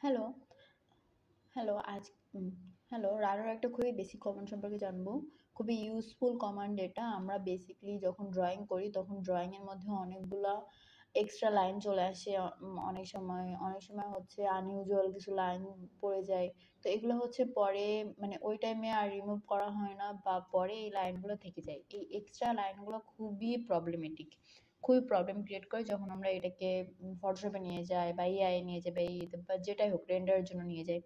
Hello, hello আজ উম hello রানোর একটা খুবই বেসিক কমান্ড সম্পর্কে জানবো। খুবই ইউজফুল কমান্ড এটা। আমরা বেসিক্যালি যখন ড্রয়িং করি তখন ড্রয়িং এর মধ্যে অনেকগুলা এক্সট্রা লাইন চলে আসে। অনেক সময় হচ্ছে আনইউজুয়াল কিছু লাইন পড়ে যায়। তো এগুলো হচ্ছে পরে মানে ওই টাইমে আর রিমুভ করা হয় না বা পরে এই লাইনগুলো থেকে যায়। এই এক্সট্রা লাইনগুলো খুবই প্রবলেমেটিক। খুবই প্রবলেম ক্রিয়েট করে যখন আমরা এটাকে ফটোশপে নিয়ে যাই বা এআই নিয়ে যাই বা বা যেটাই হোক রেন্ডারের জন্য নিয়ে যাই।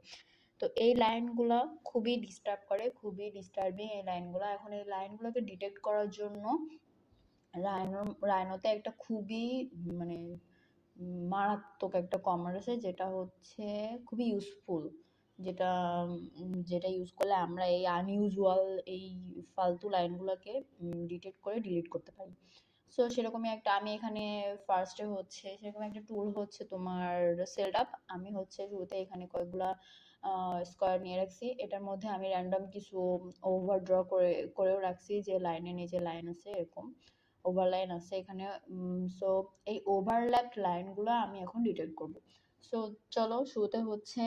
তো এই লাইনগুলা খুবই ডিস্টার্ব করে, খুবই ডিস্টার্বিং এই লাইনগুলা। এখন এই লাইনগুলোকে ডিটেক্ট করার জন্য রাইনোতে একটা খুবই মানে মারাত্মক একটা কমান্ড আছে যেটা হচ্ছে খুবই ইউজফুল। যেটা যেটা ইউজ করলে আমরা এই আনইউজুয়াল এই ফালতু লাইনগুলোকে ডিটেক্ট করে ডিলিট করতে পারি। সো সেরকমই একটা আমি এখানে ফার্স্টে হচ্ছে সেরকম একটা টুল হচ্ছে তোমার সেলডাপ। আমি হচ্ছে শুরুতে এখানে কয়েকগুলা স্কোয়ার নিয়ে রাখছি। এটার মধ্যে আমি র্যান্ডম কিছু ওভার ড্র করেও রাখছি যে লাইনের নিচে লাইন আছে এরকম ওভারলাইন আছে এখানে। সো এই ওভারল্যাপ লাইনগুলো আমি এখন ডিটেক্ট করব। সো চলো শুরুতে হচ্ছে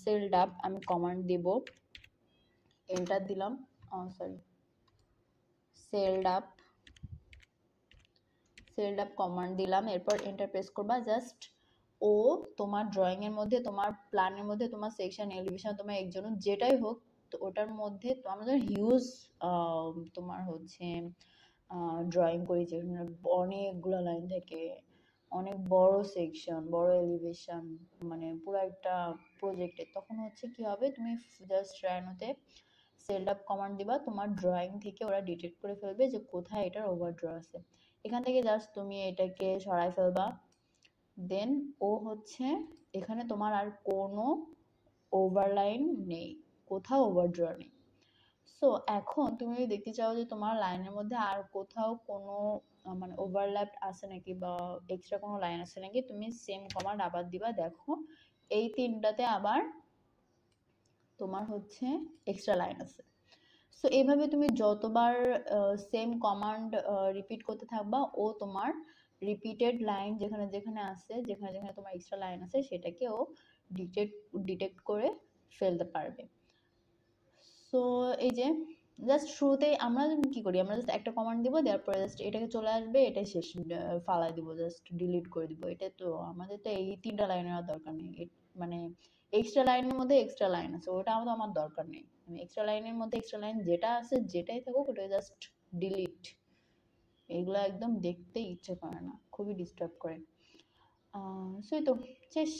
সেলডাপ আমি কমান্ড দিব, এন্টার দিলাম। সরি, সেলডাপ সেলডাপ কমান্ড দিলাম, এরপর এন্টার প্রেস করবা। জাস্ট ও তোমার ড্রয়িং এর মধ্যে তোমার প্ল্যানের মধ্যে তোমার সেকশন এলিভেশন তোমার একজন যেটাই হোক, তো ওটার মধ্যে তো আমাদের হিউজ তোমার হচ্ছে ড্রয়িং করি যেখানে অনেকগুলো লাইন থাকে, অনেক বড় সেকশন বড় এলিভেশন, মানে পুরো একটা প্রজেক্টে। তখন হচ্ছে কি হবে, তুমি জাস্ট রানোতে সেলডাপ কমান্ড দিবা, তোমার ড্রয়িং থেকে ওরা ডিটেক্ট করে ফেলবে যে কোথায় এটার ওভার ড্র আছে। এখান থেকে জাস্ট তুমি এটাকে সরাই ফেলবা। দেন ও হচ্ছে এখানে তোমার আর কোনো ওভারলাইন নেই, কোথাও ওভারড্র নেই। সো এখন তুমি যদি দেখতে চাও যে তোমার লাইনের মধ্যে আর কোথাও কোনো মানে ওভারল্যাপ আছে নাকি বা এক্সট্রা কোনো লাইন আছে নাকি, তুমি সেম কমান্ড আবার দিবা। দেখো এই তিনটাতে আবার তোমার হচ্ছে এক্সট্রা লাইন আছে। সো এইভাবে তুমি যতবার সেম কমান্ড রিপিট করতে থাকবা, ও তোমার রিপিটেড লাইন যেখানে যেখানে আছে, যেখানে যেখানে তোমার এক্সট্রা লাইন আছে সেটাকে ও ডিটেক্ট ডিটেক্ট করে ফেলতে পারবে। সো এই যে জাস্ট শুরুতেই আমরা কি করি, আমরা জাস্ট একটা কমান্ড দিব, দেওয়ার পরে জাস্ট এটাকে চলে আসবে, এটাই শেষ, ফালাই দিব, জাস্ট ডিলিট করে দিব। এটা তো আমাদের তো এই তিনটা লাইনের আর দরকার নেই। মানে এক্সট্রা লাইনের মধ্যে এক্সট্রা লাইন আছে, ওটা আমাদের আমার দরকার নেই। আমি এক্সট্রা লাইনের মধ্যে এক্সট্রা লাইন যেটা আছে যেটাই থাকুক ওটা জাস্ট ডিলিট। এগুলো একদম দেখতে ইচ্ছে করে না, খুবই ডিস্টার্ব করে। সেই তো শেষ।